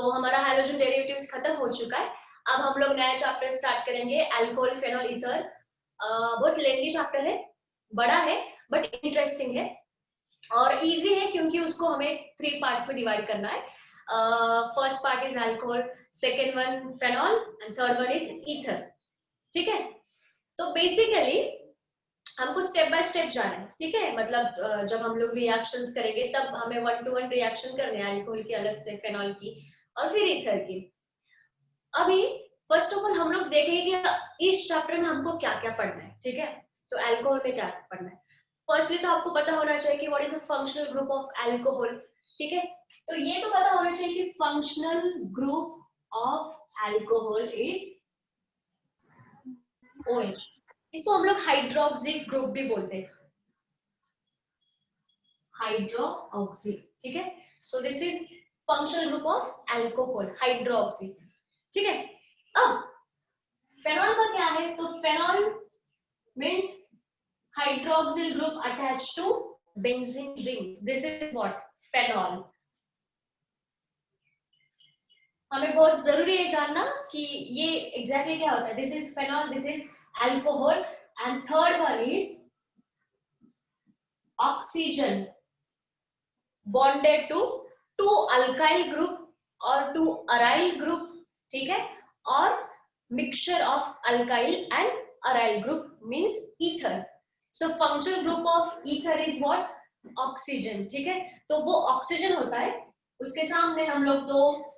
तो हमारा hydrogen derivatives खत्म हो चुका है। अब हम लोग नया चैप्टर स्टार्ट करेंगे, अल्कोहल, फेनॉल, ईथर। बहुत लेंथी चैप्टर है, बड़ा है बट इंटरेस्टिंग है और इजी है क्योंकि उसको हमें 3 पार्ट्स में डिवाइड करना है। First part is alcohol, second one phenol and third one is ether. ठीक है, तो बेसिकली हमको स्टेप बाय स्टेप जाना है। ठीक है, मतलब जब हम लोग रिएक्शंस करेंगे तब हमें 1 to 1 रिएक्शन करने हैं, अल्कोहल की अलग से, फेनॉल की और फिर ईथर की। अभी फर्स्ट ऑफ ऑल हम लोग देखेंगे कि इस चैप्टर में हमको क्या क्या पढ़ना है। ठीक है, तो अल्कोहल में क्या पढ़ना है। फर्स्टली तो आपको पता होना चाहिए कि what is a functional group of alcohol. ठीक है, तो ये तो पता होना चाहिए कि functional group of alcohol is OH। इसको हम लोग हाइड्रोक्सी ग्रुप भी बोलते हैं, हाइड्रोक्सी। ठीक है, so this is functional group of alcohol, hydroxy. ठीक है, अब फेनॉल का क्या है, तो phenol means hydroxyl group attached to benzene ring, this is what, phenol. हमें बहुत जरूरी है जानना कि ये एग्जैक्टली क्या होता है। This is phenol, this is alcohol and third one is oxygen bonded to 2 alkyl group और 2 अराइल ग्रुप। ठीक है, और mixture of alkyl and aryl group means ether. So functional group of ether is what, oxygen. ठीक है, तो वो oxygen होता है, उसके सामने हम लोग 2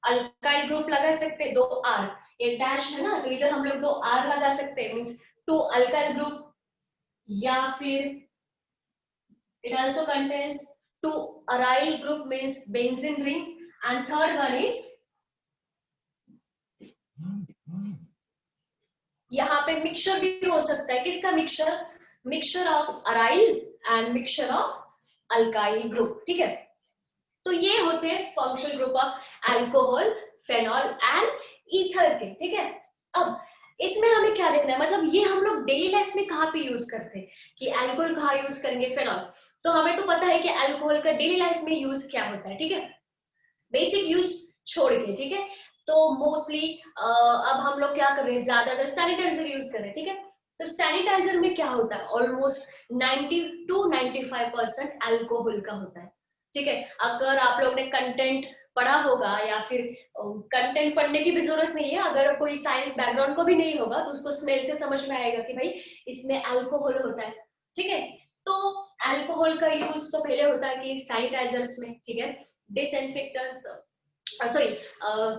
अल्काइल ग्रुप लगा सकते हैं, 2 R, ये डैश है ना, तो इधर हम लोग 2 R लगा सकते हैं, मींस 2 अल्काइल ग्रुप, या फिर it also contains 2 aryl group means benzene ring, and third one is यहाँ पे मिक्सचर भी हो सकता है, किसका mixture, mixture of aryl and mixture of alkyl group. ठीक है, तो ये होते हैं functional group of alcohol, phenol and ether के। ठीक है, अब इसमें हमें क्या देखना है, मतलब ये हम लोग डेली लाइफ में कहाँ पे यूज करते हैं, कि अल्कोहल कहाँ यूज करेंगे, फेनॉल। तो हमें तो पता है कि अल्कोहल का डेली लाइफ में यूज क्या होता है। ठीक है, बेसिक यूज छोड़ के। ठीक है, तो मोस्टली अब हम लोग क्या कर रहे हैं, ज्यादातर सैनिटाइजर यूज कर रहे हैं। ठीक है, तो सैनिटाइजर में क्या होता है, ऑलमोस्ट 90 to 95% अल्कोहल का होता है। ठीक है, अगर आप लोग ने कंटेंट पढ़ा होगा या फिर कंटेंट पढ़ने की भी जरूरत नहीं है, अगर कोई साइंस बैकग्राउंड को भी नहीं होगा तो उसको स्मेल से समझ में आएगा कि भाई इसमें अल्कोहल होता है। ठीक है, तो अल्कोहल का यूज तो पहले होता है कि सैनिटाइजर्स में। ठीक है, डिसइंफेक्टेंट्स, सॉरी,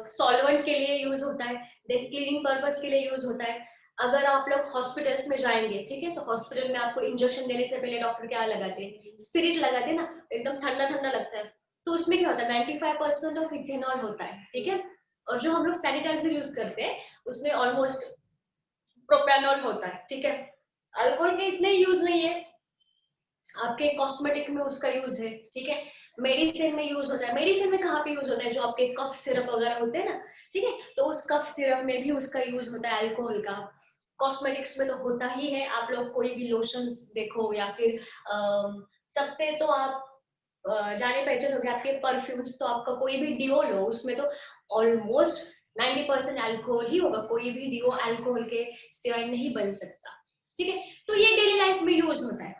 सॉल्वेंट के लिए यूज होता है, देन क्लीनिंग पर्पस के लिए यूज होता है। अगर आप लोग हॉस्पिटल्स में जाएंगे, ठीक है, तो हॉस्पिटल में आपको इंजेक्शन देने से पहले डॉक्टर क्या लगाते हैं, स्पिरिट लगाते हैं ना, एकदम ठंडा ठंडा लगता है, तो उसमें क्या होता है, 95% ऑफ इथेनॉल होता है। ठीक है, और जो हम लोग सैनिटाइजर यूज करते हैं उसमें ऑलमोस्ट प्रोपेनॉल होता है। ठीक है, अल्कोहल के इतने यूज नहीं है, आपके कॉस्मेटिक में उसका यूज है। ठीक है, मेडिसिन में यूज होता है। मेडिसिन में कहाँ पे यूज होता है, जो आपके कफ सिरप वगैरह होते हैं ना, ठीक है, तो उस कफ सिरप में भी उसका यूज होता है अल्कोहल का। कॉस्मेटिक्स में तो होता ही है, आप लोग कोई भी लोशंस देखो या फिर सबसे तो आप जाने पहचान हो गया आपके परफ्यूम्स, तो आपका कोई भी डिओ लो उसमें तो ऑलमोस्ट 90% अल्कोहल ही होगा, कोई भी डिओ अल्कोहल के सिवाय नहीं बन सकता। ठीक है, तो ये डेली लाइफ में यूज होता है।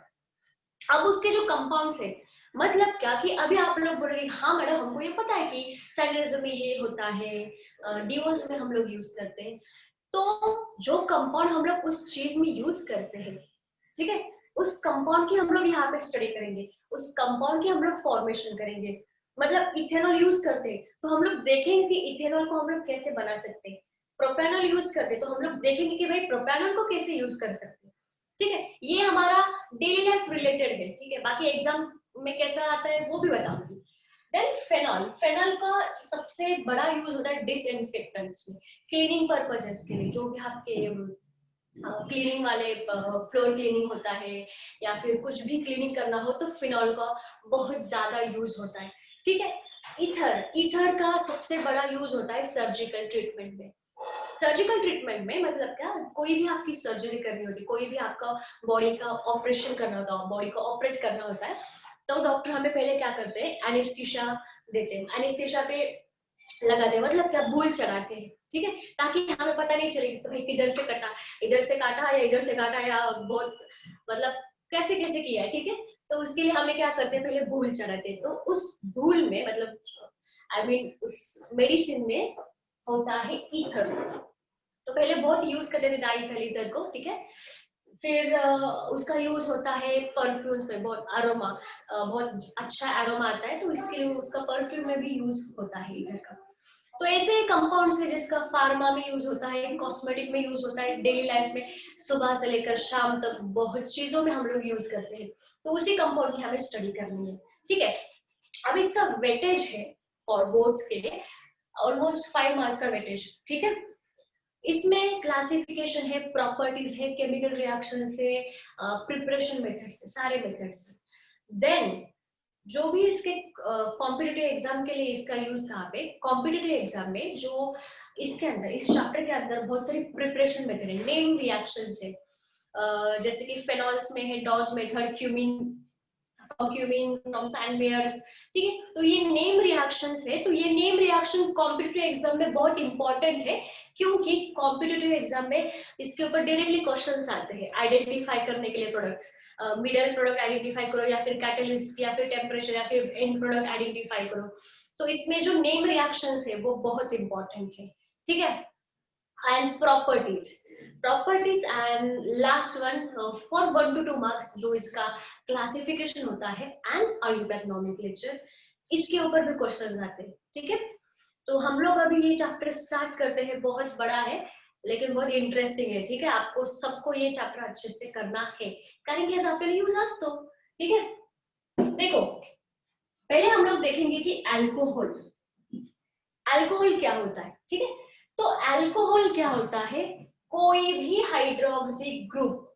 अब उसके जो कंपाउंड्स है, मतलब क्या कि अभी आप लोग बोलोगे हाँ मैडम हमको ये पता है कि सैनिटाइजर में ये होता है, डिओज में हम लोग यूज करते हैं, तो जो कंपाउंड हम लोग उस चीज में यूज करते हैं, ठीक है, उस कंपाउंड की हम लोग यहाँ पे स्टडी करेंगे, उस कंपाउंड की हम लोग फॉर्मेशन करेंगे। मतलब इथेनॉल यूज करते हैं तो हम लोग देखेंगे कि इथेनॉल को हम लोग कैसे बना सकते हैं। प्रोपेनॉल यूज करते हैं तो हम लोग देखेंगे कि भाई प्रोपेनॉल को कैसे यूज कर सकते हैं। ठीक है, ये हमारा डेली लाइफ रिलेटेड है। ठीक है, बाकी एग्जाम में कैसा आता है वो भी बताऊंगी। देन फेनॉल, फेनॉल का सबसे बड़ा यूज होता है डिसइंफेक्टेंट्स में, क्लीनिंग पर्पसेस के लिए, जो भी आपके क्लीनिंग वाले फ्लोर क्लीनिंग होता है या फिर कुछ भी क्लीनिंग करना हो तो फिनॉल का बहुत ज्यादा यूज होता है। ठीक है, ईथर, ईथर का सबसे बड़ा यूज होता है सर्जिकल ट्रीटमेंट में। सर्जिकल ट्रीटमेंट में मतलब क्या, कोई भी आपकी सर्जरी करनी होती है, कोई भी आपका बॉडी का ऑपरेशन करना होता है, बॉडी को ऑपरेट करना होता है, तो डॉक्टर हमें पहले क्या करते हैं, एनेस्थीसिया देते हैं। एनेस्थीसिया पे लगाते हैं, मतलब क्या, भूल चढ़ाते हैं, ठीक है, ताकि हमें पता नहीं चले तो भाई किधर से कटा, इधर से काटा या इधर से काटा या बहुत मतलब कैसे कैसे किया है, ठीक है। तो उसके लिए हमें क्या करते हैं, पहले भूल चढ़ाते हैं। तो उस भूल में मतलब आई मीन उस मेडिसिन में होता है ईथर। तो पहले बहुत यूज करते थे डाई ईथर को, ठीक है। फिर उसका यूज होता है परफ्यूम्स में, बहुत अरोमा, बहुत अच्छा अरोमा आता है, तो इसके लिए उसका परफ्यूम में भी यूज होता है ईथर का। तो ऐसे कंपाउंड्स है जिसका फार्मा में यूज होता है, कॉस्मेटिक में यूज होता है, डेली लाइफ में सुबह से लेकर शाम तक बहुत चीजों में हम लोग यूज करते हैं। तो उसी कंपाउंड की हमें स्टडी करनी है, ठीक है। अब इसका वेटेज है फॉर बोर्ड्स के लिए ऑलमोस्ट 5 मार्क्स का वेटेज, ठीक है। इसमें क्लासिफिकेशन है, प्रॉपर्टीज है, केमिकल रिएक्शन से, प्रिपरेशन मेथड से, सारे मेथड से। देन जो भी इसके कॉम्पिटिटिव एग्जाम के लिए इसका यूज कहाँ पे, कॉम्पिटिटिव एग्जाम में जो इसके अंदर इस चैप्टर के अंदर बहुत सारी प्रिपरेशन मेथड है, नेम रिएक्शन है, जैसे कि फेनॉल्स में है डॉज मेथड, क्यूमिन फ्रॉम सैंडमेयर्स, ठीक है। तो ये नेम रिएक्शंस है, तो ये नेम रिएक्शन कॉम्पिटिटिव एग्जाम में बहुत इंपॉर्टेंट है, क्योंकि कॉम्पिटिटिव एग्जाम में इसके ऊपर डायरेक्टली क्वेश्चंस आते हैं आइडेंटिफाई करने के लिए प्रोडक्ट्स, मिडल प्रोडक्ट आइडेंटिफाई करो या फिर कैटलिस्ट या फिर टेम्परेचर या फिर एंड प्रोडक्ट आइडेंटिफाई करो। तो इसमें जो नेम रिएक्शंस है वो बहुत इंपॉर्टेंट है, ठीक है। And properties and last one for 1 to 2 marks जो इसका क्लासिफिकेशन होता है एंड आयुर्वेद नॉमेनक्लेचर, इसके ऊपर भी क्वेश्चन आते हैं, ठीक है। तो हम लोग अभी ये चैप्टर स्टार्ट करते हैं, बहुत बड़ा है लेकिन बहुत इंटरेस्टिंग है, ठीक है। आपको सबको ये चैप्टर अच्छे से करना है, करेंगे चैप्टर यूज आज तो, ठीक है। देखो पहले हम लोग देखेंगे कि अल्कोहल, अल्कोहल क्या होता है, ठीक है। तो अल्कोहल क्या होता है, कोई भी हाइड्रोक्सी ग्रुप,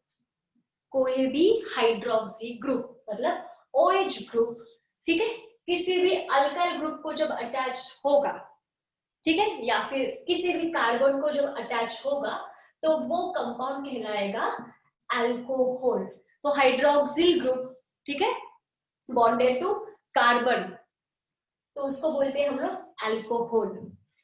कोई भी हाइड्रोक्सी ग्रुप मतलब OH ग्रुप, ठीक है, किसी भी अल्काइल ग्रुप को जब अटैच होगा, ठीक है, या फिर किसी भी कार्बन को जब अटैच होगा तो वो कंपाउंड कहलाएगा अल्कोहल। तो हाइड्रोक्सिल ग्रुप, ठीक है, बॉन्डेड टू कार्बन, तो उसको बोलते हैं हम लोग अल्कोहल।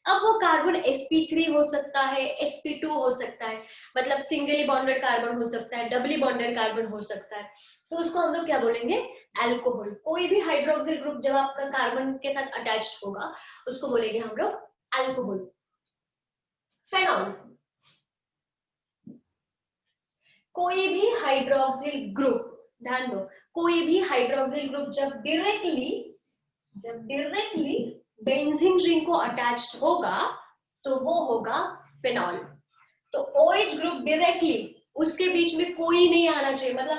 अब वो कार्बन sp3 हो सकता है, sp2 हो सकता है, मतलब सिंगली बॉन्डेड कार्बन हो सकता है, डबली बॉन्डेड कार्बन हो सकता है, तो उसको हम लोग क्या बोलेंगे, अल्कोहल। कोई भी हाइड्रोक्सिल ग्रुप जब आपका कार्बन के साथ अटैच्ड होगा उसको बोलेंगे हम लोग अल्कोहल। फेनॉल, कोई भी हाइड्रोक्सिल ग्रुप, ध्यान दो, कोई भी हाइड्रोक्सिल ग्रुप जब डायरेक्टली बेंजीन रिंग को अटैच्ड होगा तो वो होगा फेनॉल। तो OH ग्रुप डायरेक्टली, उसके बीच में कोई नहीं आना चाहिए, मतलब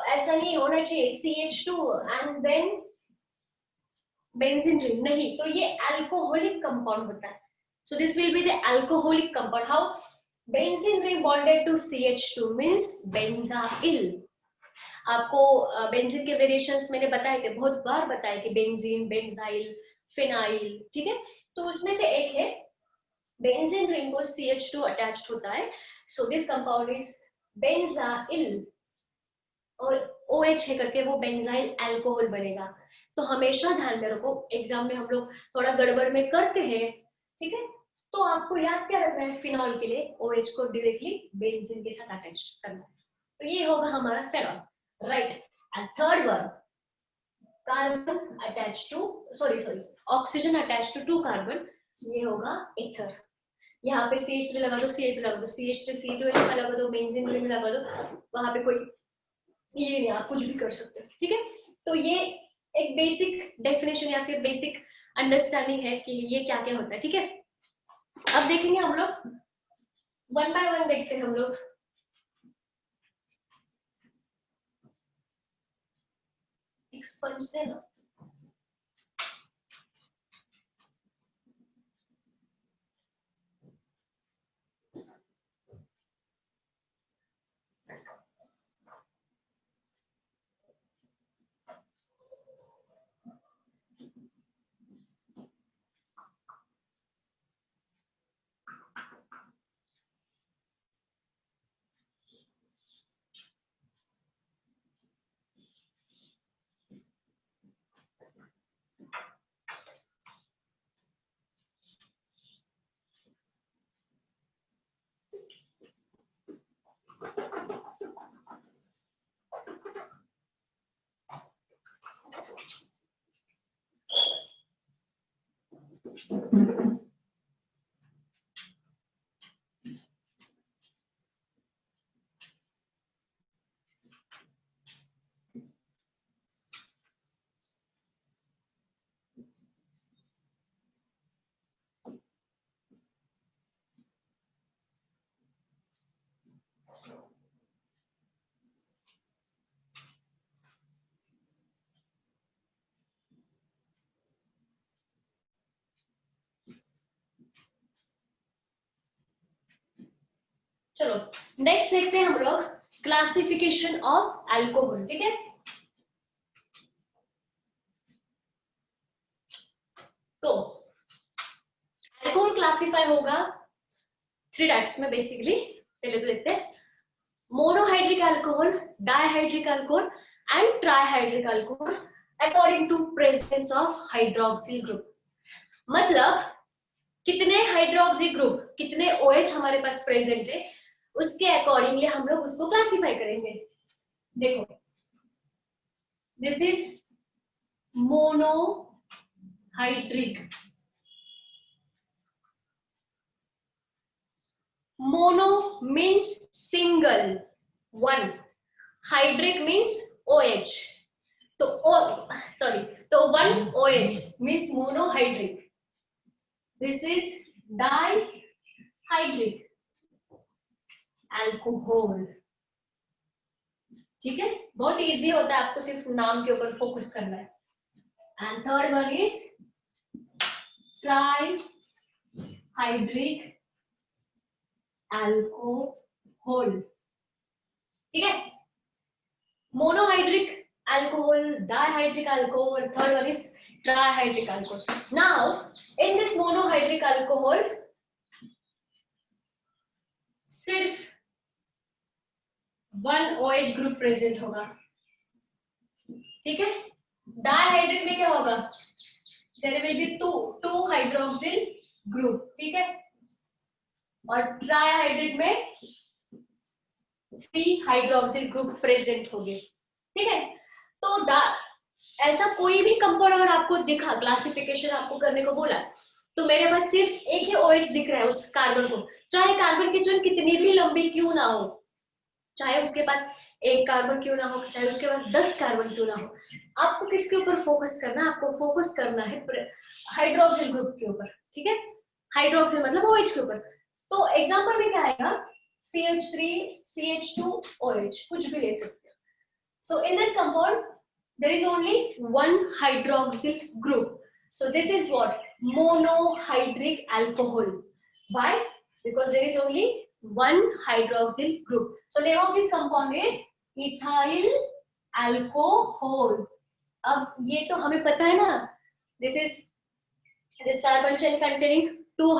ऐसा नहीं होना चाहिए CH2 and then benzene ring, नहीं, तो ये अल्कोहलिक कंपाउंड होता है। So this will be the alcoholic compound. How, benzene ring bonded to CH2 means benzyl. आपको बेंजीन के वेरिएशंस मैंने बताए थे, बहुत बार बताए कि बेंजीन, बेंजाइल, फिनाइल, ठीक है। तो उसमें से एक है बेंजीन रिंग को CH2 अटैच्ड होता है, so this compound is benzyl, और OH है करके वो बेंजाइल अल्कोहल बनेगा। तो हमेशा ध्यान में रखो, एग्जाम में हम लोग थोड़ा गड़बड़ में करते हैं, ठीक है। तो आपको याद क्या रखना है, फिनॉल के लिए OH को डायरेक्टली बेंजीन के साथ अटैच करना है, तो ये होगा हमारा phenol, right. And third one, carbon attach to, sorry oxygen attach to 2 carbon, ये होगा एथर। यहाँ पे CH3 लगा दो, CH3 लगा दो, CH3 C2H लगा दो, बेंजीन रिंग लगा दो, वहां पे कोई ये नहीं, आप कुछ भी कर सकते हो, ठीक है। तो ये एक बेसिक डेफिनेशन या फिर बेसिक अंडरस्टैंडिंग है कि ये क्या क्या होता है, ठीक है। अब देखेंगे हम लोग, वन बाय वन देखते हैं हम लोग। एक स्पंज देना, चलो नेक्स्ट देखते हैं हम लोग क्लासिफिकेशन ऑफ अल्कोहल, ठीक है। तो अल्कोहल क्लासिफाई होगा 3 टाइप्स में बेसिकली। पहले तो देखते हैं monohydric alcohol, dihydric alcohol and trihydric alcohol according to presence of hydroxyl group. मतलब कितने हाइड्रोक्सी ग्रुप, कितने OH हमारे पास प्रेजेंट है, उसके अकॉर्डिंगली हम लोग उसको क्लासिफाई करेंगे। देखो this is monohydric, mono means single, one, hydric means OH, तो तो one OH means monohydric. This is dihydric alcohol, ठीक है। बहुत इजी होता है, आपको सिर्फ नाम के ऊपर फोकस करना है। And third one is trihydric alcohol, ठीक है। Monohydric alcohol, dihydric alcohol, third one is trihydric alcohol. Now in this monohydric alcohol सिर्फ वन OH ग्रुप प्रेजेंट होगा, ठीक है। डाइहाइड्रिक में क्या होगा, there will be two hydroxyl group, ठीक है। और ट्राइहाइड्रिक में 3 हाइड्रोक्सिल ग्रुप प्रेजेंट होंगे, ठीक है। तो ऐसा कोई भी कंपाउंड अगर आपको दिखा, क्लासिफिकेशन आपको करने को बोला, तो मेरे पास सिर्फ एक ही OH दिख रहा है उस कार्बन को, चाहे कार्बन की चेन कितनी भी लंबी क्यों ना हो, चाहे उसके पास एक कार्बन क्यों ना हो, चाहे उसके पास 10 कार्बन क्यों ना हो, आपको किसके ऊपर फोकस करना है, आपको फोकस करना है हाइड्रोक्सिल ग्रुप के ऊपर, ठीक है। हाइड्रोक्सिल मतलब OH के ऊपर। तो एग्जांपल में क्या आएगा, CH3 CH2 OH, कुछ भी ले सकते हो। So in this compound there is only one hydroxyl group, so this is what monohydric alcohol. Why? Because there is only one hydroxyl group, so name of this compound is ethyl alcohol. अब ये तो हमें पता है ना, this is this carbon chain containing two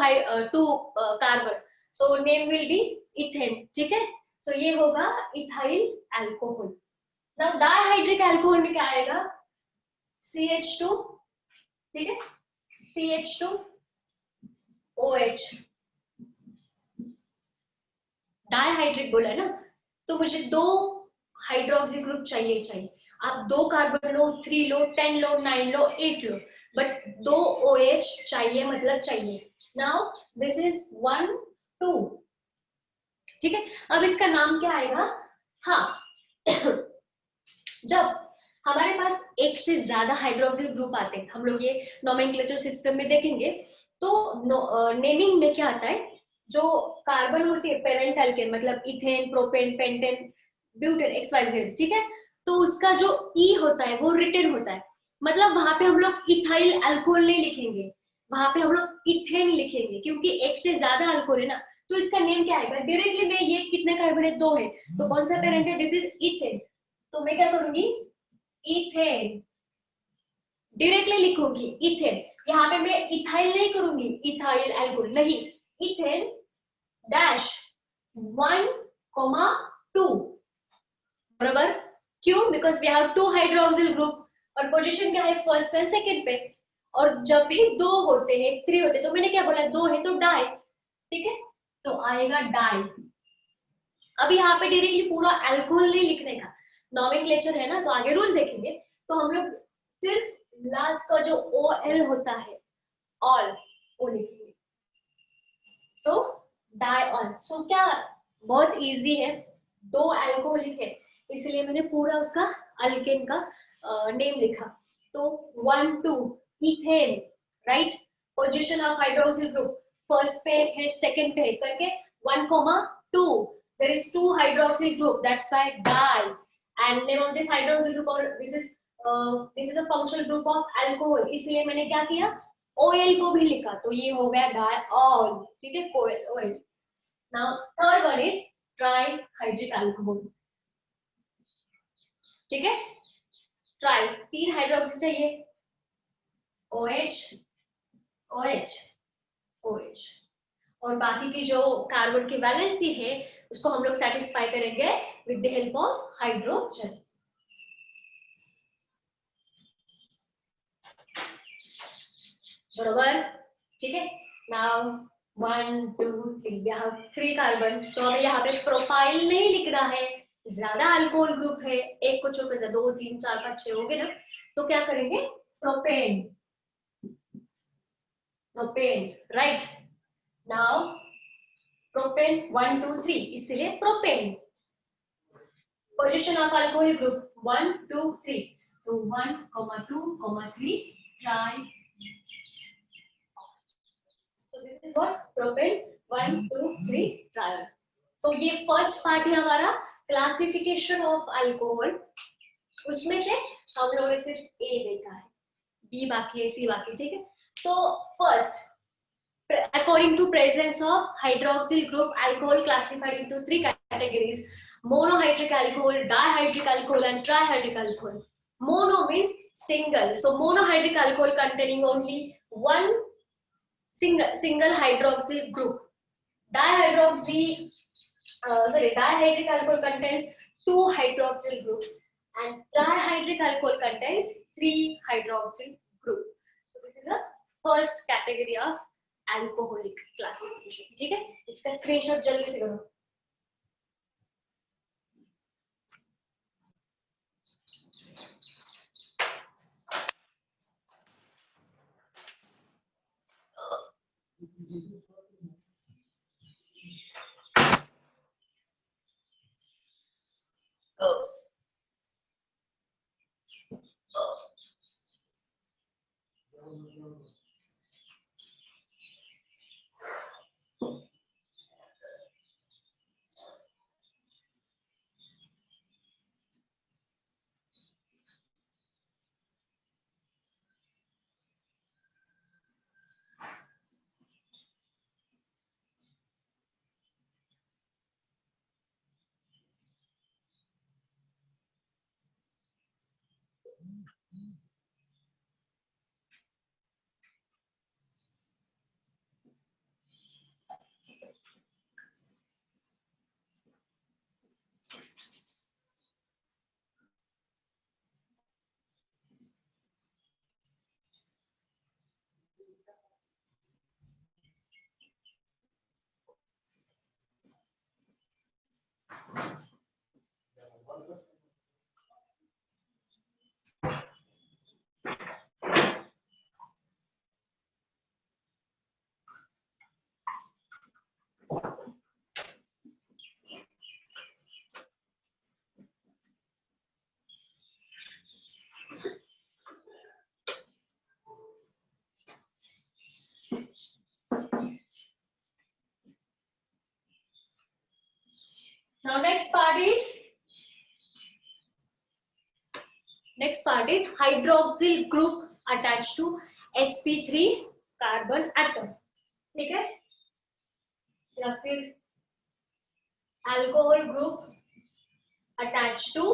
carbon, so name will be ethane, ठीक है। so ये होगा ethyl alcohol. Now dihydric alcohol में क्या आएगा, CH2, ठीक है, CH2 OH, डाइहाइड्रिक बोला है ना, तो मुझे 2 हाइड्रोक्सी ग्रुप चाहिए। आप 2 carbon low, 3 low, 10 low, 9 low, 8 low, but 2 OH चाहिए, मतलब चाहिए। नाउ दिस इज 1 2, ठीक है। अब इसका नाम क्या आएगा, हाँ जब हमारे पास एक से ज्यादा हाइड्रोक्सिल ग्रुप आते हैं, हम लोग ये नोमेनक्लेचर सिस्टम में देखेंगे, तो नेमिंग में क्या आता है, जो कार्बन होती है पेरेंट अल्केन, मतलब ethane, propane, pentane, butane, XYZ, ठीक है। तो उसका जो E होता है वो रिटन होता है, मतलब वहां पे हम लोग इथाइल अल्कोहल नहीं लिखेंगे, वहां पे हम लोग इथेन लिखेंगे, क्योंकि एक से ज्यादा अल्कोहल है ना, तो इसका नेम क्या आएगा, डायरेक्टली में ये कितने कार्बन है, 2 है, तो कौन सा पेरेंट है, दिस इज इथेन, तो मैं क्या करूंगी, इथेन डायरेक्टली लिखूंगी, इथेन, यहाँ पे मैं इथाइल नहीं करूंगी, इथाइल अल्कोहल नहीं, इथेन डैश 1,2, बराबर, क्यों, because we have 2 hydroxyl group, और पोजीशन क्या है, फर्स्ट एंड सेकंड पे, और जब भी 2 होते हैं, 3 होते हैं, तो मैंने क्या बोला, 2 है तो डाई, ठीक है, तो आएगा डाई। अब यहाँ पे डायरेक्टली पूरा अल्कोहल नहीं लिखने का, नोमेनक्लेचर है ना, तो आगे रूल देखेंगे, तो हम लोग सिर्फ लास्ट का जो OL होता है ऑल ओ लिखेंगे। सो डायऑल, सो क्या बहुत इजी है, दो अल्कोहलिक है इसलिए मैंने पूरा उसका अल्केन का नेम लिखा। तो 1 2 ethane, right, position of hydroxyl group first पे है सेकंड पे है करके 1,2 there is 2 hydroxyl group, that's why di, and name of this hydroxyl group or this is a functional group of alcohol, इसलिए मैंने क्या किया OL को भी लिखा, तो ये हो गया डायऑल, ठीक है, कोयल oil. Now third one is trihydric alcohol, ठीक है, ट्राई 3 हाइड्रोक्सी चाहिए, OH OH OH, और बाकी की जो कार्बन की वैलेंसी है उसको हम लोग सेटिस्फाई करेंगे with the help of hydrogen. बरोबर, ठीक है। नाउ 1 2 3 वी हैव 3 कार्बन, तो हमें यहाँ पे प्रोपाइल नहीं लिखना है, ज्यादा अल्कोहल ग्रुप है, एक को छोड़ 2 3 4 5 6 हो गए ना, तो क्या करेंगे propane, propane, right. Now propane 1 2 3 इसलिए propane. Position of alcohol group 1 2 3, तो 1 2 3 try, so this is what propane 1 2 3 triol। तो ये फर्स्ट पार्ट है हमारा क्लासिफिकेशन ऑफ अल्कोहल, उसमें से हम लोगों ने सिर्फ ए देखा है, बी बाकी है, सी बाकी, ठीक है। तो first, according to presence of hydroxyl group, alcohol classified into 3 categories: monohydric alcohol, dihydric alcohol and trihydric alcohol. Mono means single, so monohydric alcohol containing only one single hydroxyl group. Dihydric alcohol contains 2 hydroxyl groups and trihydric alcohol contains 3 hydroxyl group. So this is the first category of alcoholic classification, ठीक है। इसका screenshot जल्दी से करो। Now next part is hydroxyl group attached to sp3 carbon atom, ठीक है, या फिर alcohol group attached to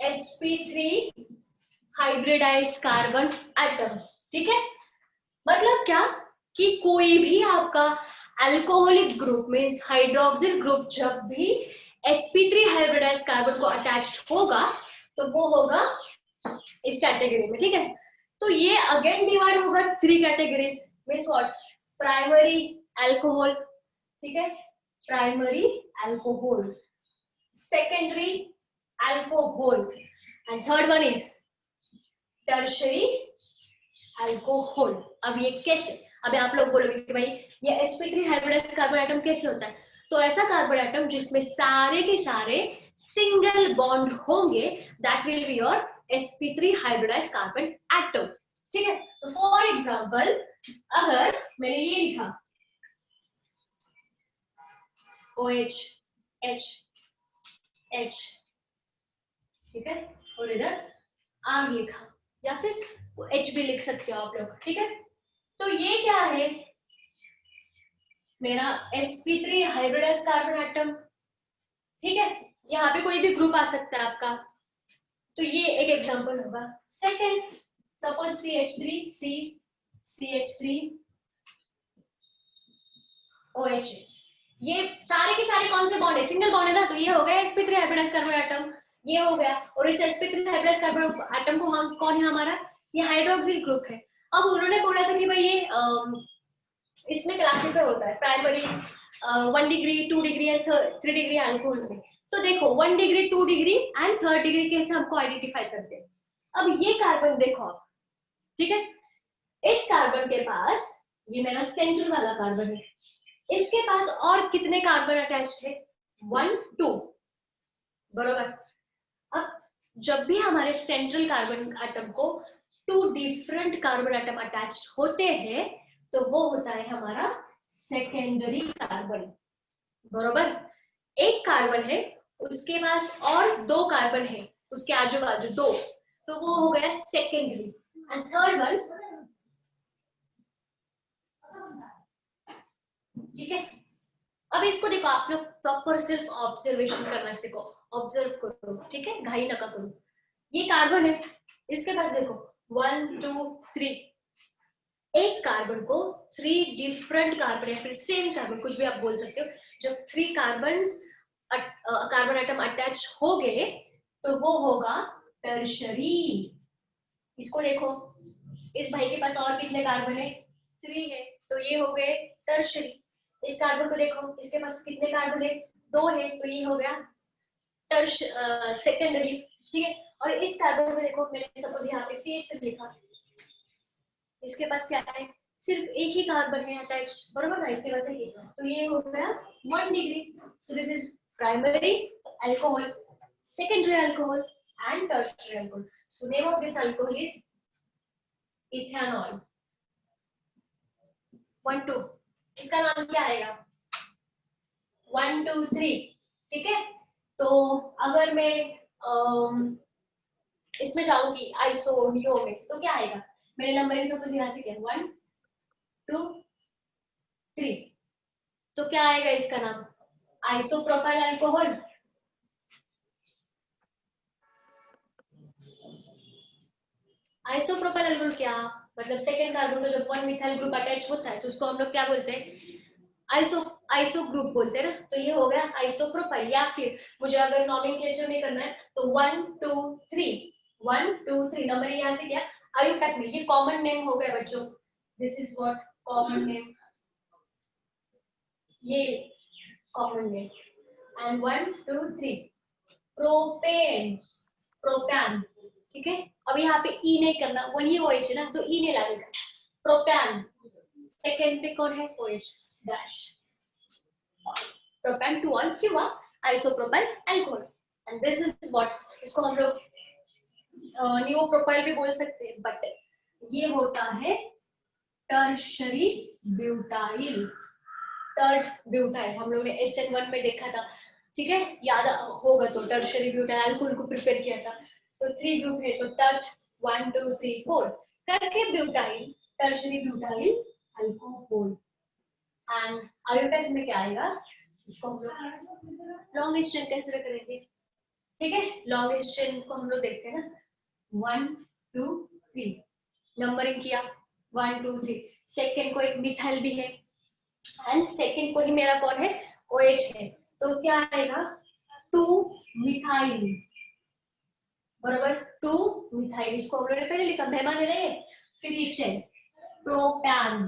sp3 hybridized carbon atom, ठीक है। मतलब क्या कि कोई भी आपका अल्कोहलिक ग्रुप में हाइड्रोक्सिल ग्रुप जब भी sp3 हाइब्रिडाइज्ड कार्बन को अटैच्ड होगा तो वो होगा इस कैटेगरी में, ठीक है। तो ये अगेन डिवाइड होगा 3 categories, means what, primary alcohol, ठीक है, primary alcohol, secondary alcohol, and third one is tertiary alcohol. अब ये कैसे, अभी आप लोग बोलोगे कि भाई ये sp3 हाइब्रिडाइज्ड कार्बन एटम कैसे होता है? तो ऐसा कार्बन एटम जिसमें सारे के सारे सिंगल बॉन्ड होंगे, that will be your sp3 hybridised carbon atom. ठीक है, तो फॉर एग्जांपल अगर मैंने ये लिखा OH H H, ठीक है, और इधर आग लिखा, या फिर H भी लिख सकते हो आप लोग, ठीक है। तो ये क्या है, मेरा sp3 हाइब्रिडाइज्ड कार्बन एटम, ठीक है। यहाँ पे कोई भी ग्रुप आ सकता है आपका, तो ये एक एग्जांपल होगा। Second, suppose CH3 C CH3 OH, ये सारे के सारे कौन से बॉन्ड है, सिंगल बॉन्ड है ना, तो ये हो गया sp3 हाइब्रिडाइज्ड कार्बन एटम, ये हो गया। और इस sp3 हाइब्रिडाइज्ड कार्बन एटम को हम कौन है हमारा, ये हाइड्रोक्सिल ग्रुप है। अब उन्होंने बोला था कि भाई ये इसमें क्लासिफाई होता है primary 1 degree 2 degree and 3 degree alcohol में। तो देखो 1 डिग्री 2 डिग्री एंड 3 डिग्री कैसे हमको आइडेंटिफाई करते हैं। अब ये कार्बन देखो आप, ठीक है, इस कार्बन के पास, ये मेरा सेंट्रल वाला कार्बन है, इसके पास और कितने कार्बन अटैच्ड है, 1 2, बरोबर। अब जब भी हमारे सेंट्रल कार्बन एटम को 2 डिफरेंट कार्बन एटम अटैच्ड होते हैं, तो वो होता है हमारा सेकेंडरी कार्बन, बरोबर। एक कार्बन है, उसके पास और 2 कार्बन है, उसके आजू बाजू 2, तो वो हो गया सेकेंडरी। एंड थर्ड वन, ठीक है। अब इसको देखो, आप लोग प्रॉपर सिर्फ ऑब्जर्वेशन करना सीखो, ऑब्जर्व करो, ठीक है, घाई ना करो। ये कार्बन है, इसके पास देखो 1 2 3, एक कार्बन को 3 डिफरेंट कार्बन या फिर सेम कार्बन, कुछ भी आप बोल सकते हो, जब 3 कार्बन एटम अटैच हो गए तो वो होगा टर्शरी। इसको देखो, इस भाई के पास और कितने कार्बन है, 3 है, तो ये हो गए टर्शरी। इस कार्बन को देखो, इसके पास कितने कार्बन है, 2 है, तो ये हो गया सेकेंडरी, ठीक है। और इस कार्बन को देखो, मैंने सपोज यहाँ पे CH3 लिखा, इसके पास क्या है, सिर्फ एक ही कार्बन है अटैच, बरोबर ना, इसके पास एक, तो ये हो गया 1 degree. So this is primary alcohol, secondary alcohol and tertiary alcohol. So name of this alcohol is ethanol. 1 2, इसका नाम क्या आएगा, 1 2 3, ठीक है। तो अगर मैं इसमें जाऊंगी आइसो नियो में, तो क्या आएगा, मेरे नंबरिंग सपोज यहाँ से क्या 1 2 3, तो क्या आएगा इसका नाम, आइसोप्रोपाइल अल्कोहल। आइसोप्रोपाइल अल्कोहल क्या मतलब, सेकेंड कार्बन को जब 1 मिथाइल ग्रुप अटैच होता है तो उसको हम लोग क्या बोलते हैं, आइसो ग्रुप बोलते हैं ना, तो ये हो गया आइसोप्रोपाइल। या फिर मुझे अगर नॉमेनक्लेचर में करना है तो 1 2 3 1 2 3 नंबर यहाँ से क्या, आयुटैक में, ये कॉमन नेम हो गया बच्चों, this is what common name, ये कॉमन नेम। एंड 1 2 3 प्रोपेन, प्रोपैन, ठीक है। अब यहाँ पे ई नहीं करना, वही OH है ना, तो ई नहीं लगेगा, प्रोपैन। सेकेंड पे कौन है, OH डैश, प्रोपैन टू ऑल क्यों, isopropyl alcohol. And this is what, इसको हम लोग नियोप्रोपाइल भी बोल सकते हैं, बट ये होता है टर्शरी ब्यूटाइल। टर्ड ब्यूटाइल हम लोग ने SN1 में देखा था, ठीक है, याद होगा तो, टर्शरी ब्यूटाइल अल्कोहल को प्रिपेयर किया था, तो 3 ग्रुप है, तो टर्ट 1 2 3 4 करके butyl, tertiary butyl alcohol. And iodide में क्या आएगा, इसको हम लोग लॉन्ग चेन कंसीडर करेंगे, ठीक है। लॉन्ग चेन को हम लोग देखते हैं ना, 1 2 3 नंबरिंग किया, 1 2 3, सेकेंड को एक मिथाइल भी है, एंड सेकेंड को ही मेरा कौन है, OH है, तो क्या आएगा 2 मिथाइल, बराबर 2 मिथाइल। इसको हम लोगों ने पहले लिखा, मेहमान है ना ये, फिर ये chain propane,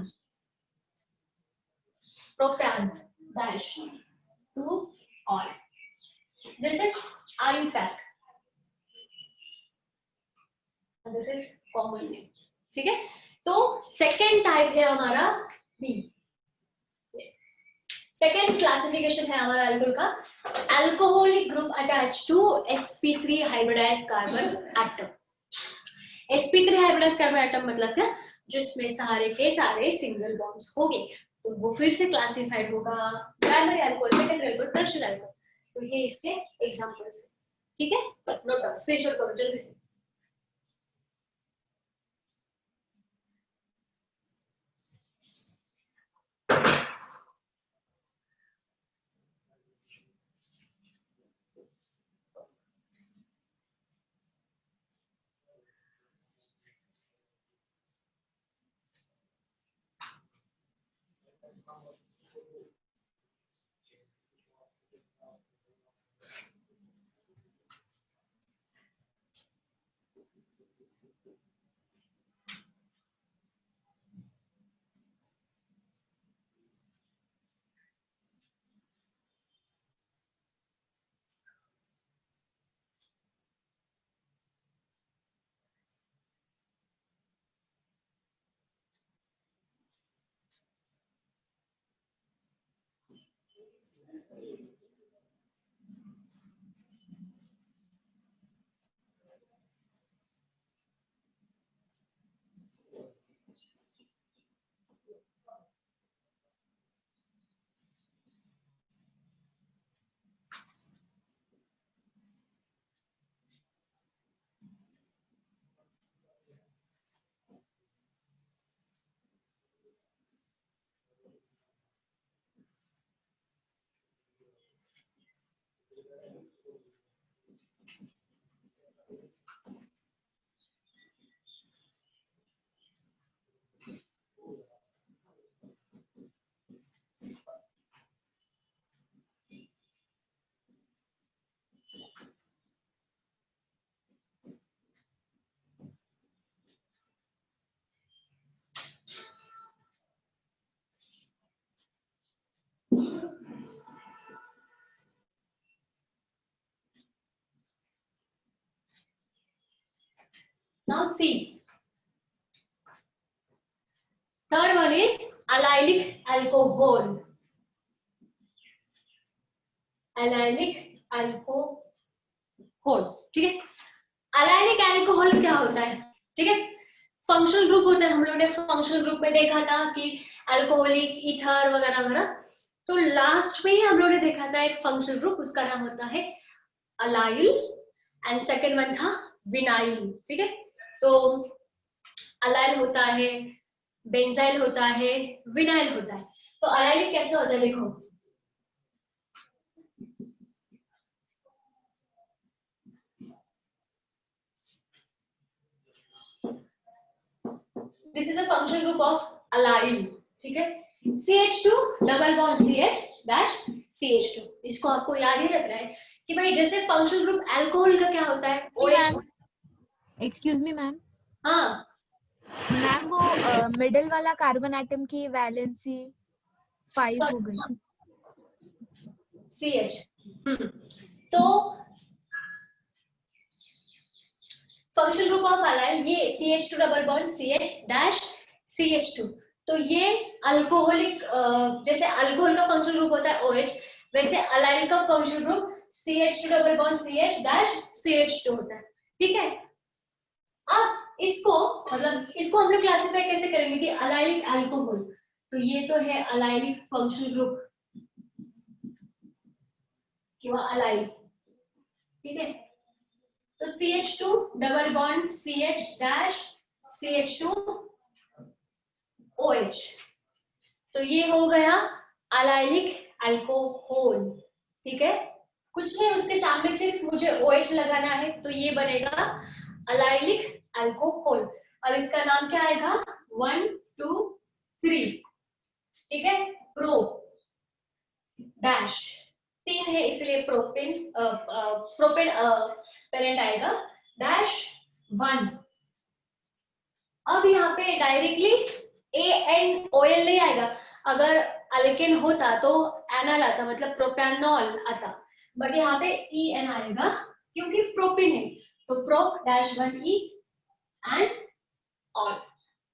propane dash 2 ol, this is आयुटैक, दिस इज कॉमन में, ठीक है। तो सेकेंड टाइप है हमारा बी, सेकेंड क्लासिफिकेशन है हमारा अल्कोहल का, alcoholic group attach to sp3 hybridised carbon atom. sp3 hybridised carbon atom मतलब क्या, जिसमें सारे के सारे सिंगल बॉन्ड्स हो गए, तो वो फिर से क्लासिफाइड होगा primary alcohol, secondary alcohol, tertiary alcohol. तो ये इसके एग्जांपल्स हैं, ठीक है। नोट डाउन, स्क्रीनशॉट करो जल्दी से। Now C. Third one is allylic alcohol. Allylic alcohol, ठीक है। allylic alcohol क्या होता है, ठीक है। फंक्शनल ग्रुप होता है, हम लोगों ने फंक्शनल ग्रुप में देखा था कि अल्कोहलिक, ईथर वगैरह वगैरह। तो लास्ट में ही हम लोगों ने देखा था एक फंक्शनल ग्रुप, उसका नाम होता है अलाइल, एंड सेकेंड वन था विनाइल, ठीक है। तो अलाइल होता है, बेंजाइल होता है, विनाइल होता है। तो अलाइलिक कैसे होता है, देखो this is the functional group of allyl, ठीक है। CH2 double bond CH dash CH2, इसको आपको याद ही रखना है कि भाई जैसे फंक्शनल ग्रुप अल्कोहल का क्या होता है OH। Excuse me ma'am. हाँ मैम वो मिडिल वाला कार्बन एटम की वैलेंसी 5 हो गई। CH। तो फंक्शनल ग्रुप ऑफ अलाइल ये CH2 double bond CH dash CH2। तो ये अल्कोहलिक, जैसे अल्कोहल का फंक्शनल ग्रुप होता है OH, वैसे अलाइल का functional group CH2 double bond CH dash CH2 होता है, ठीक है। अब इसको मतलब इसको हम लोग क्लासिफाई कैसे करेंगे कि अलाइलिक अल्कोहल, तो ये तो है अलाइलिक फंक्शनल ग्रुप किंवा अलाइल, ठीक है। तो CH2 double bond CH dash CH2 OH, तो ये हो गया अलाइलिक अल्कोहल, ठीक है। कुछ नहीं, उसके सामने सिर्फ मुझे OH लगाना है, तो ये बनेगा अलाइलिक अल्कोहल। और इसका नाम क्या आएगा, 1 2 3, ठीक है। प्रो डैश 3 है इसलिए प्रोपेन, प्रोपेन पेरेंट आएगा, डैश 1। अब यहाँ पे डायरेक्टली ANOL नहीं आएगा, अगर अल्केन होता तो एनॉल आता, मतलब प्रोपेनॉल आता, बट यहाँ पे EN आएगा क्योंकि प्रोपिन है, तो प्रो डैश 1 E एंड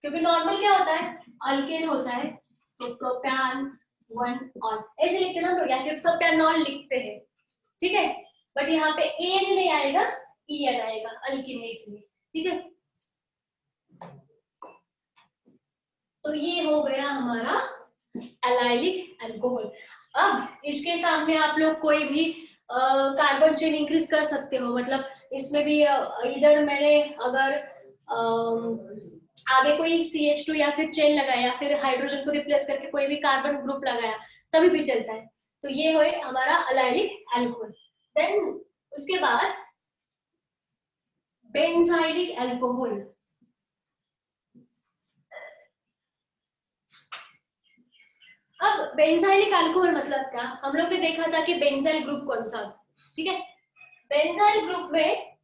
क्योंकि नॉर्मल क्या होता है, अल्केन होता है, तो प्रोपैन 1 ऐसे लिखते ना हम लोग, या फिर प्रोपैनॉल लिखते हैं, ठीक है। बट यहाँ पे एन नहीं आएगा, ईएन आएगा, अल्किन है इसलिए, ठीक है। तो ये हो गया हमारा एलाइलिक अल्कोहल। अब इसके सामने आप लोग कोई भी कार्बन चेन इंक्रीज कर सकते हो, मतलब इसमें भी इधर मैंने अगर आगे कोई CH2 या फिर चेन लगाया या फिर हाइड्रोजन को रिप्लेस करके कोई भी कार्बन ग्रुप लगाया तभी भी चलता है। तो ये हो हमारा एलाइलिक अल्कोहल। देन उसके बाद बेंजाइलिक अल्कोहल। अब बेंजाइलिक अल्कोहल मतलब क्या, हम लोग ने देखा था कि बेंजाइल ग्रुप कौन सा, ठीक है। बेंजाइल ग्रुप में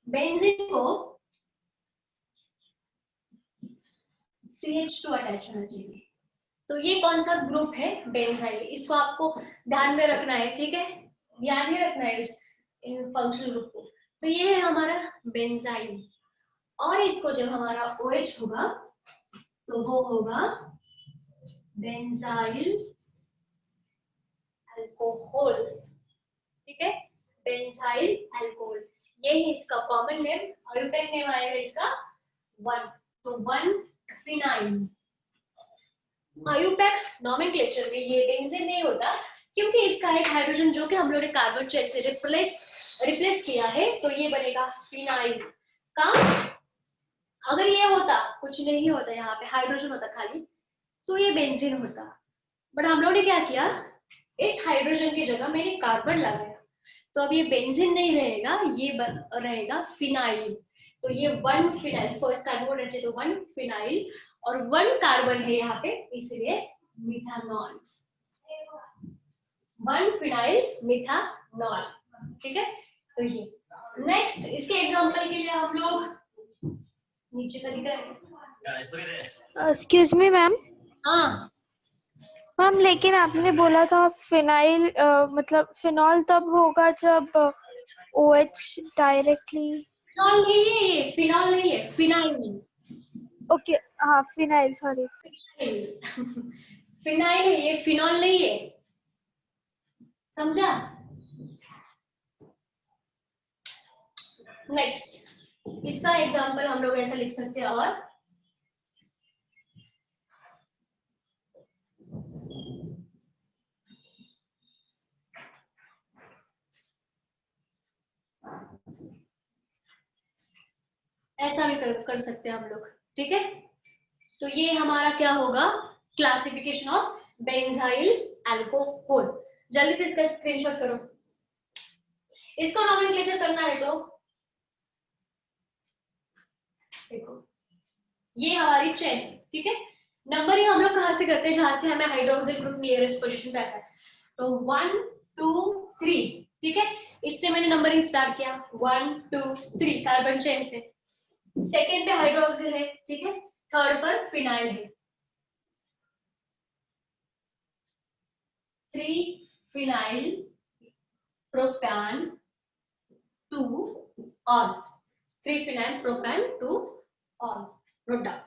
बेंजीन को CH2 अटैच होना चाहिए। तो ये कौन सा ग्रुप है, बेंजाइल, इसको आपको ध्यान में रखना है, ठीक है, याद ही रखना है इस फंक्शनल ग्रुप को। तो ये है हमारा बेंजाइल, और इसको जब हमारा OH होगा तो वो होगा बेंजाइल अल्कोहल, ठीक है, बेंजाइल अल्कोहल। ये है इसका कॉमन नेम, आयुपैक नेम आएगा इसका 1, तो 1 फिनाइल। आयुपैक नोमेनक्लेचर में ये बेंजीन नहीं होता, क्योंकि इसका एक हाइड्रोजन जो कि हम लोग ने कार्बन चेन से रिप्लेस किया है, तो ये बनेगा फिनाइल का। अगर ये होता, कुछ नहीं होता, यहाँ पे हाइड्रोजन होता खाली, तो ये बेंजीन होता। बट हम लोग ने क्या किया, इस हाइड्रोजन की जगह मैंने कार्बन लगाया, तो अब ये बेंजीन नहीं रहेगा, ये रहेगा फिनाइल। तो ये 1 फिनाइल, फर्स्ट कार्बन तो 1 फिनाइल, और 1 कार्बन है यहाँ पे, इसलिए मिथानॉल, 1 फिनाइल मिथानॉल, ठीक है। तो ये नेक्स्ट, इसके एग्जांपल के लिए हम लोग नीचे का दिख रहा है, एक्सक्यूज मी मैम। हाँ मैम लेकिन आपने बोला था फिनाइल मतलब फिनॉल तब होगा जब OH डायरेक्टली। फिनॉल नहीं है, ये फिनॉल नहीं है, फिनाइल। ओके हाँ फिनाइल, सॉरी। फिनाइल है ये, फिनॉल नहीं है, समझा। नेक्स्ट, इसका एग्जांपल हम लोग ऐसा लिख सकते हैं, और ऐसा भी कर सकते हैं हम लोग, ठीक है। तो ये हमारा क्या होगा, क्लासिफिकेशन ऑफ बेंजाइल अल्कोहल। जल्दी से इसका स्क्रीनशॉट करो, इसको नोमेनक्लेचर करना है तो देखो, ये हमारी चेन, ठीक है। नंबरिंग हम लोग कहां से करते हैं, जहां से हमें हाइड्रोक्सिल ग्रुप नियरेस्ट पोजीशन पे आता है, तो 1 2 3, ठीक है। इससे मैंने नंबरिंग स्टार्ट किया 1 2 3 कार्बन चेन से, सेकेंड पे हाइड्रोक्सिल है, ठीक है, थर्ड पर फिनाइल है, 3 phenyl propane 2 ol, 3 phenyl propane 2 ol, note down.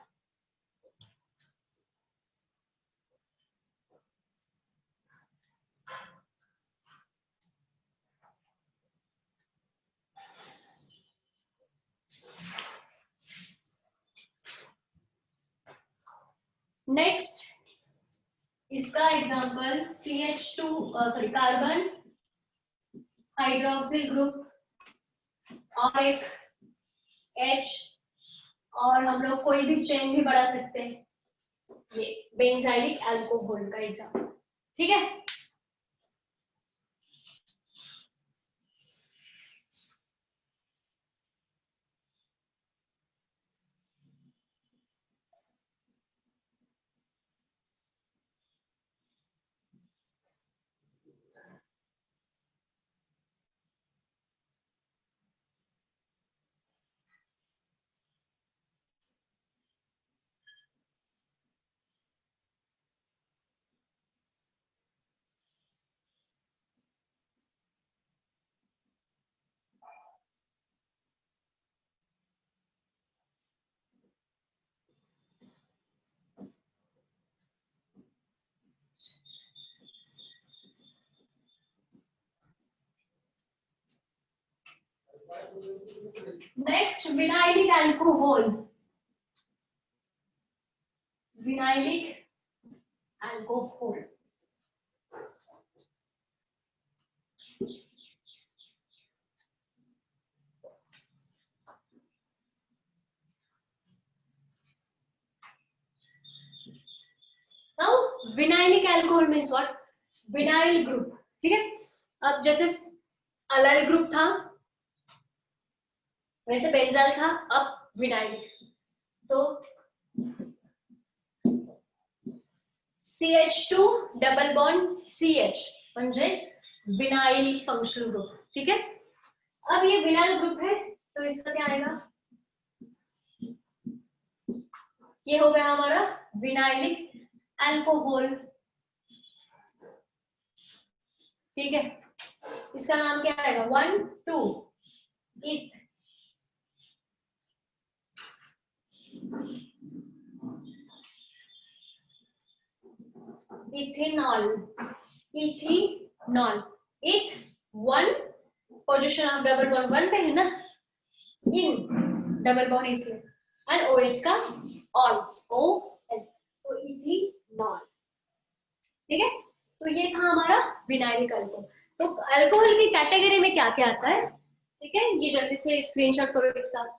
Next, इसका example CH2 sorry carbon hydroxyl group और एक H, और हम लोग कोई भी चेन भी बढ़ा सकते हैं, ये बेंजाइलिक अल्कोहल का एग्जांपल, ठीक है। Next vinylic alcohol, vinylic alcohol. Now vinylic alcohol means what? Vinyl group, ठीक है। अब जैसे अलाइल ग्रुप था, वैसे बेंजाइल था, अब विनाइलिक। तो CH2 डबल बॉन्ड CH म्हणजे विनाइल फंक्शनल ग्रुप, ठीक है। अब ये विनाइल ग्रुप है तो इसका क्या आएगा? ये हो गया हमारा विनाइलिक अल्कोहल, ठीक है। इसका नाम क्या आएगा? 1 2 इथ इथेनॉल, इथेनॉल। इथ 1 पोजीशन ऑफ डबल बॉन्ड 1 पे है ना, इन डबल बॉन्ड इसलिए, एंड OH का ऑल, OL, तो इथेनॉल, ठीक है। तो ये था हमारा विनाइलिक अल्कोहल। तो अल्कोहल की कैटेगरी में क्या क्या आता है, ठीक है, ये जल्दी से स्क्रीनशॉट करो इसका।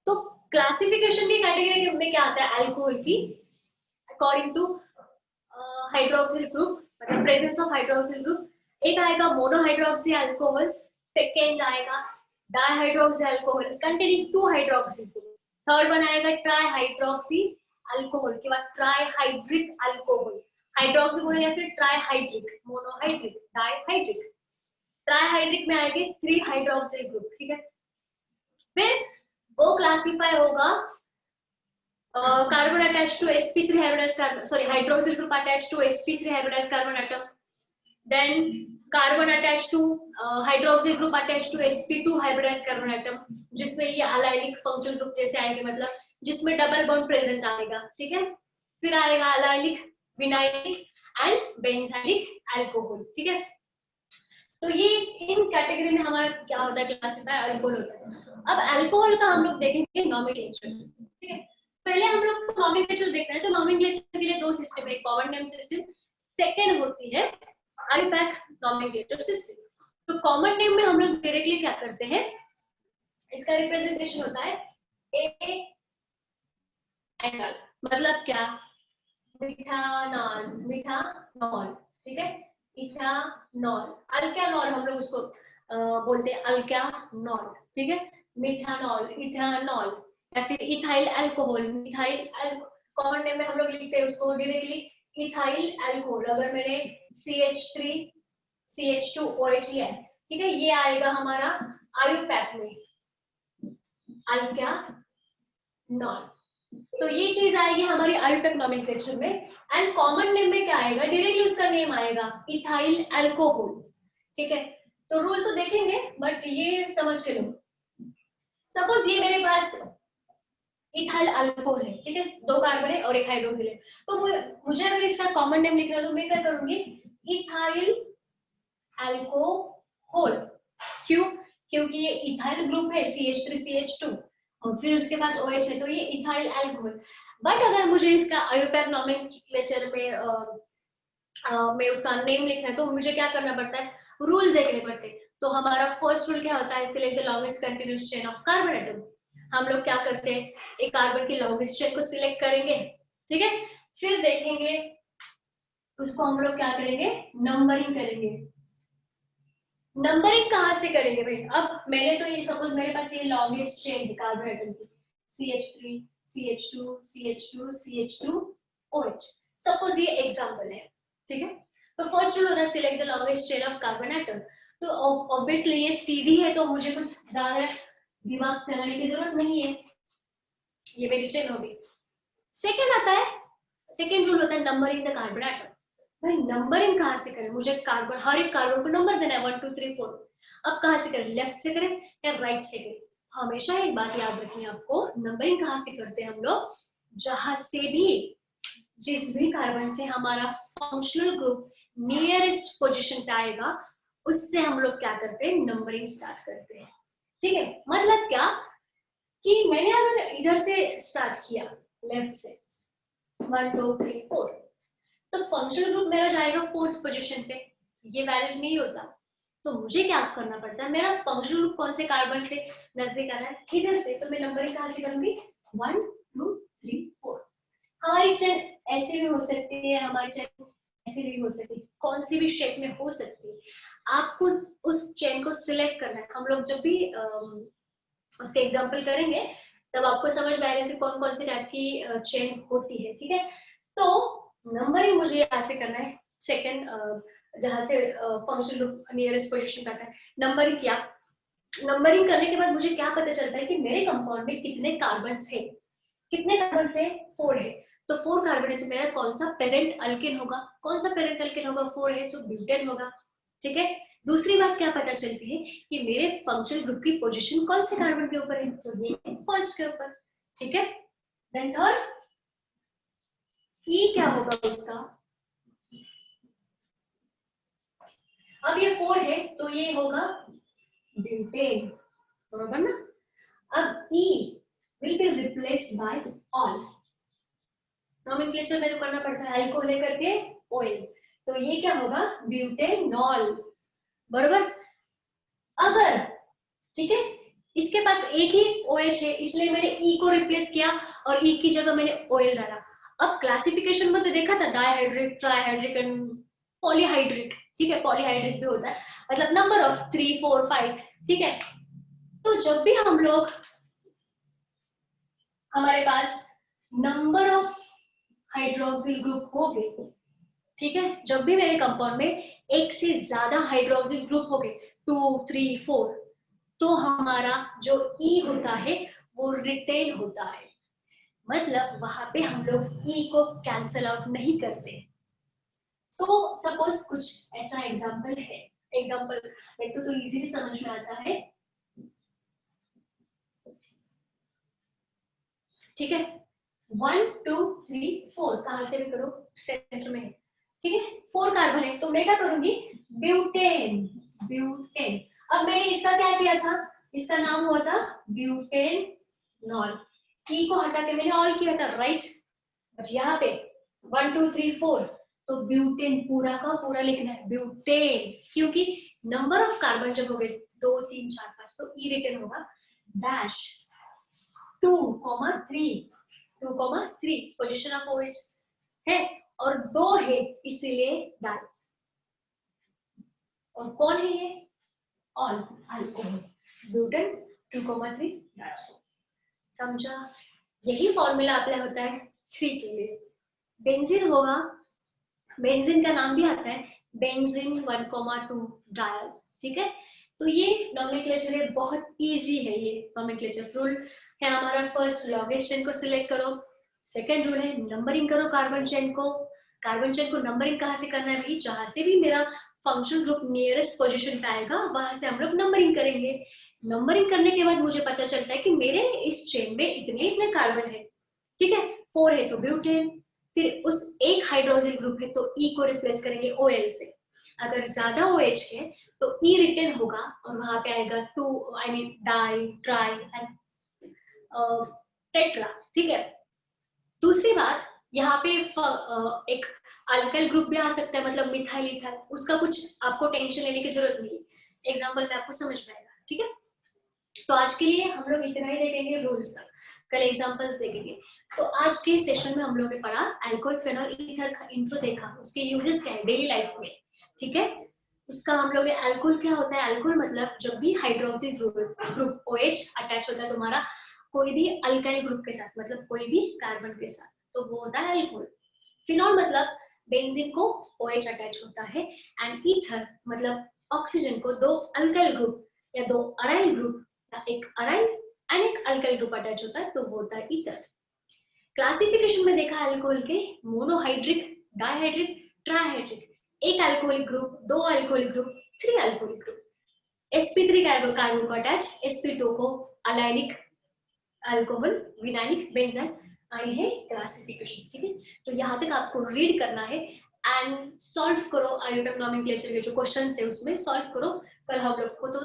तो क्लासिफिकेशन की कैटेगरी में क्या आता है अल्कोहल की? अकॉर्डिंग टू हाइड्रोक्सिल ग्रुप, मतलब प्रेजेंस ऑफ हाइड्रोक्सिल ग्रुप। एक आएगा मोनोहाइड्रोक्सी अल्कोहल, सेकेंड आएगा dihydroxy alcohol containing 2 hydroxy group, third one आएगा ट्राइहाइड्रोक्सी अल्कोहल के बाद ट्राइहाइड्रिक अल्कोहल, हाइड्रोक्सी बोले या फिर ट्राइहाइड्रिक, मोनोहाइड्रिक, डाइहाइड्रिक। ट्राइहाइड्रिक में आएंगे 3 हाइड्रोक्सिल ग्रुप, ठीक है। फिर वो क्लासिफाई होगा carbon attached to sp3 hybridized carbon, sorry, hydroxyl group attached to sp3 hybridized carbon atom, then carbon attached to hydroxyl group attached to sp2 hybridized carbon atom, जिसमें ये allylic functional group जैसे आएंगे, मतलब जिसमें double bond present आएगा, ठीक है। फिर आएगा allylic, vinylic and benzylic alcohol, ठीक है। तो ये इन कैटेगरी में हमारा क्या होता है, क्लासिफाई अल्कोहल होता है। अब अल्कोहल का हम लोग देखेंगे नॉमेनक्लेचर, ठीक है। पहले हम लोग को नॉमेनक्लेचर देखना है, तो नॉमेनक्लेचर के लिए 2 सिस्टम है, कॉमन नेम सिस्टम, सेकंड होती है आईपैक नॉमेनक्लेचर सिस्टम। तो कॉमन नेम में हम लोग डायरेक्टली क्या करते हैं, इसका रिप्रेजेंटेशन होता है ए एनॉल, मतलब क्या, मिथानॉल, मिथानॉल, ठीक है, इथानॉल, अल्कानॉल हम लोग उसको बोलते हैं अल्कानॉल, ठीक है। मिथानॉल, इथानॉल या फिर ethyl alcohol, methyl common name में हम लोग लिखते हैं उसको डायरेक्टली इथाइल अल्कोहल। अगर मैंने CH3 CH2OH लिया है, ठीक है, ये आएगा हमारा आयुपैक में अल्कानॉल। तो ये चीज आएगी हमारी आयुपैक नॉमेनक्लेचर में। एंड कॉमन नेम में क्या आएगा, डायरेक्टली उसका नेम आएगा इथाइल अल्कोहल, ठीक है। तो रूल तो देखेंगे बट ये समझ के लो। सपोज ये मेरे पास इथाइल अल्कोहल है, ठीक है, 2 कार्बन है और 1 हाइड्रोक्सिल है, तो मुझे अगर इसका कॉमन नेम लिखना है तो मैं क्या करूंगी, इथाइल अल्कोहल। क्यों? क्योंकि ये इथाइल ग्रुप है CH3 CH2 और फिर उसके पास OH है, तो ये इथाइल अल्कोहल। बट अगर मुझे इसका आयुपैक नॉमेनक्लेचर में उसका नेम लिखना है तो मुझे क्या करना पड़ता है, रूल देखने पड़ते हैं। तो हमारा फर्स्ट रूल क्या होता है, select the longest continuous chain of carbon atom. हम लोग क्या करते हैं, एक कार्बन की लॉन्गेस्ट चेन को सिलेक्ट करेंगे, ठीक है, फिर देखेंगे उसको हम लोग क्या करेंगे, नंबरिंग करेंगे। नंबरिंग कहाँ से करेंगे भाई, अब मैंने तो ये सपोज मेरे पास ये लॉन्गेस्ट चेन है कार्बन एटम की, CH3 CH2 CH2 CH2 OH, suppose ये एग्जांपल है, ठीक है। तो फर्स्ट रूल होता है select the longest chain of carbon atom. तो ऑब्वियसली ये सीधी है तो मुझे कुछ ज्यादा दिमाग चलाने की जरूरत नहीं है, ये मेरी चेन होगी। सेकंड आता है सेकेंड रूल होता है नंबरिंग द कार्बन एटम। भाई नंबरिंग कहाँ से करें, मुझे कार्बन, हर एक कार्बन को नंबर देना है 1 2 3 4। अब कहाँ से करें, लेफ्ट से करें या राइट से करें? हमेशा एक बात याद रखनी है आपको, नंबरिंग कहाँ से करते हैं हम लोग, जहां से भी, जिस भी कार्बन से हमारा फंक्शनल ग्रुप नियरेस्ट पोजीशन पे आएगा, उससे हम लोग क्या करते हैं, नंबरिंग स्टार्ट करते हैं। ठीक है, मतलब क्या कि मैंने अगर इधर से स्टार्ट किया लेफ्ट से 1 2 3 4, तो फंक्शनल ग्रुप मेरा जाएगा 4th पोजीशन पे, ये वैलिड नहीं होता। तो मुझे क्या करना पड़ता है, मेरा फंक्शनल ग्रुप कौन से कार्बन से नजदीक आ रहा है, इधर से, तो मैं नंबरिंग कहाँ से करूंगी, 1 2 3 4। हमारी चेन ऐसे भी हो सकती है, हमारी चेन ऐसे भी हो सकती है, कौन सी भी शेप में हो सकती है, आपको उस चेन को सिलेक्ट करना है। हम लोग जब भी उसके एग्जांपल करेंगे तब आपको समझ में आएगा कि कौन कौन सी टाइप की चेन होती है। ठीक है, तो नंबरिंग मुझे यहाँ से करना है, सेकंड जहां से फंक्शन ग्रुप नियरेस्ट पोजीशन पे आता है, नंबरिंग किया। नंबरिंग करने के बाद मुझे क्या पता चलता है कि मेरे कंपाउंड में कितने कार्बन है, कितने कार्बन है, 4 है। तो 4 कार्बन है तो मेरा कौन सा पेरेंट अल्केन होगा, कौन सा पेरेंट अल्केन होगा, 4 है तो ब्यूटेन होगा। ठीक है, दूसरी बात क्या पता चलती है कि मेरे फंक्शनल ग्रुप की पोजीशन कौन से कार्बन के ऊपर है, तो ये फर्स्ट के ऊपर। ठीक है, देन थर्ड ई क्या होगा उसका, अब ये 4 है तो ये होगा ब्यूटेन, बरोबर ना। अब E will be replaced by ol, nomenclature में तो करना पड़ता है, अल्कोहल लेकर के ऑयल, तो ये क्या होगा, ब्यूटेनॉल, बरोबर। अगर, ठीक है, इसके पास एक ही OH है इसलिए मैंने E को रिप्लेस किया और E की जगह मैंने ऑयल डाला। अब क्लासिफिकेशन में तो देखा था डाइहाइड्रिक, ट्राइहाइड्रिक एंड पॉलीहाइड्रिक। ठीक है, पॉलीहाइड्रिक भी होता है, मतलब नंबर ऑफ 3 4 5। ठीक है, तो जब भी हम लोग, हमारे पास नंबर ऑफ हाइड्रोक्सिल ग्रुप हो गए, ठीक है, जब भी मेरे कंपाउंड में एक से ज्यादा हाइड्रोक्सिल ग्रुप हो गए 2 3 4, तो हमारा जो E होता है वो रिटेन होता है, मतलब वहां पे हम लोग E को कैंसल आउट नहीं करते। तो सपोज कुछ ऐसा एग्जांपल है, एग्जांपल देखो तो इजीली समझ में आता है। ठीक है, 1 2 3 4 कहां से भी करो, सेंटर में है। ठीक है, 4 कार्बन है तो मैं क्या करूंगी, ब्यूटेन, ब्यूटेन। अब मैंने इसका क्या किया था, इसका नाम हुआ था ब्यूटेनॉल, ई को हटा के मैंने ऑल किया था, राइट। बट यहाँ पे 1 2 3 4 तो ब्यूटेन पूरा का पूरा लिखना है, ब्यूटेन, क्योंकि नंबर ऑफ कार्बन जब हो गए 2 3 4 5 तो ई रिटर्न होगा डैश 2 3 पोजीशन ऑफ OH है, और 2 है इसीलिए डाल, और कौन है ये, ऑल, अल्कोहल, ब्यूटेन 2 3 समझा। यही फॉर्मूला अप्लाई होता है 3 के लिए। बेंजीन होगा, बेंजीन का नाम भी आता है बेंजीन 1,2 डायल। ठीक है, तो ये नॉमेनक्लेचर है, बहुत इजी है ये नॉमेनक्लेचर। रूल है हमारा, फर्स्ट लॉन्गेस्ट चेन को सिलेक्ट करो, सेकंड रूल है नंबरिंग करो कार्बन चेन को। कार्बन चेन को नंबरिंग कहाँ से करना है भाई, जहां से भी मेरा फंक्शनल ग्रुप नियरेस्ट पोजीशन पे आएगा वहां से हम लोग नंबरिंग करेंगे। नंबरिंग करने के बाद मुझे पता चलता है कि मेरे इस चेन में इतने इतने कार्बन है। ठीक है, 4 है तो ब्यूटेन, फिर उस एक हाइड्रोक्सिल ग्रुप है तो E को रिप्लेस करेंगे OL से। अगर ज्यादा OH है तो E रिटर्न होगा और वहां पे आएगा 2 I mean di tri and tetra. ठीक है, दूसरी बात यहाँ पे एक अल्काइल ग्रुप भी आ सकता है, मतलब मिथाइल इथाइल, उसका कुछ आपको टेंशन लेने की जरूरत नहीं है, एग्जाम्पल में आपको समझ में आएगा। ठीक है, तो आज के लिए हम लोग इतना ही देखेंगे रूल्स तक, कल एग्जांपल्स देखेंगे। तो आज के सेशन में हम लोग ने पढ़ा अल्कोहल फेनॉल ईथर का इंट्रो देखा, उसके यूजेस क्या है डेली लाइफ में। ठीक है, उसका हम लोग ने अल्कोहल क्या होता है, अल्कोहल मतलब जब भी हाइड्रोक्सिल ग्रुप OH अटैच होता है तुम्हारा कोई भी अल्काइल ग्रुप के साथ, मतलब कोई भी कार्बन के साथ, तो वो होता है अल्कोहल। फिनॉल मतलब बेंजीन को OH अटैच होता है, एंड ईथर मतलब ऑक्सीजन को दो अल्काइल ग्रुप या दो अराइल ग्रुप, एक अराइल एंड एक अल्काइल ग्रुप अटैच होता है तो वो होता है ईथर। क्लासिफिकेशन में देखा अल्कोहल के मोनोहाइड्रिक, डाइहाइड्रिक, ट्राइहाइड्रिक, एक अल्कोहलिक ग्रुप, दो alcoholic group, 3 alcoholic group, sp3 carbon को अटैच, sp2 को अलाइलिक अल्कोहल, विनाइलिक, बेंजाइल, ये है क्लासिफिकेशन। ठीक है, तो यहाँ तक आपको रीड करना है एंड सॉल्व करो। आयोटम नॉमेनक्लेचर के जो क्वेश्चंस है उसमें सॉल्व करो, कल हम लोग को तो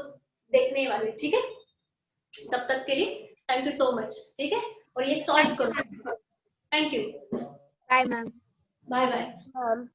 देखने वाले। ठीक है, तब तक के लिए थैंक यू सो मच। ठीक है, और ये सॉल्व करो। Thank you, bye ma'am. Bye bye. Ma'am